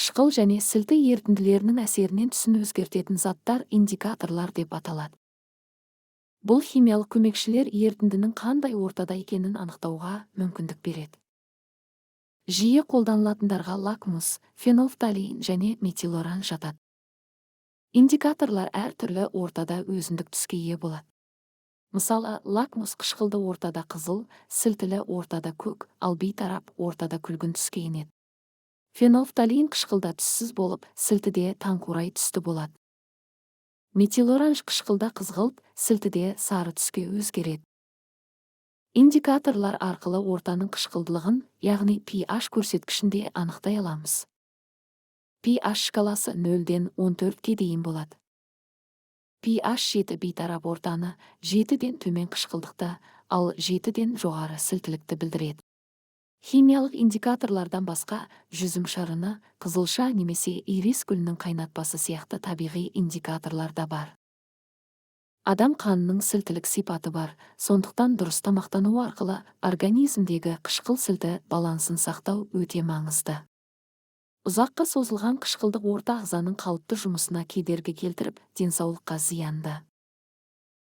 Қышқыл және сілті ерітінділерінің әсерінен түсін өзгертетін заттар индикаторлар деп аталады. Бұл химиялық көмекшілер ерітіндінің қандай ортада екенін анықтауға мүмкіндік береді. Жиі қолданылатындарға лакмус, фенолфталеин және метилоран жатады. Индикаторлар әртүрлі ортада өзіндік түске ие болады. Мысалы, лакмус қышқылды ортада қызыл, сілтілі ортада көк, ал бейтарап ортада күлгін түске енеді. Фенолфталеин қышқылда түссіз болып, сілтіде таңқурай түсті болады. Метилоранж қышқылда қызғылт, сілтіде сары түске өзгереді. Индикаторлар арқылы ортаның қышқылдылығын, яғни pH көрсеткішінде анықтай аламыз. pH шкаласы 0-ден 14-ке дейін болады. pH 7 бейтарап ортаны, 7-ден төмен қышқылдықты, ал 7-ден жоғары сілтілікті білдіреді. Химиялық индикаторлардан басқа жүзім шарыны, қызылша немесе ирис гүлінің қайнатпасы сияқты табиғи индикаторлар да бар. Адам қанының сілтілік сипаты бар, сондықтан дұрыс тамақтану арқылы организмдегі қышқыл сілті балансын сақтау өте маңызды. Ұзаққа созылған қышқылдық орта ағзаның қалыпты жұмысына кедергі келтіріп, денсаулыққа зиянды.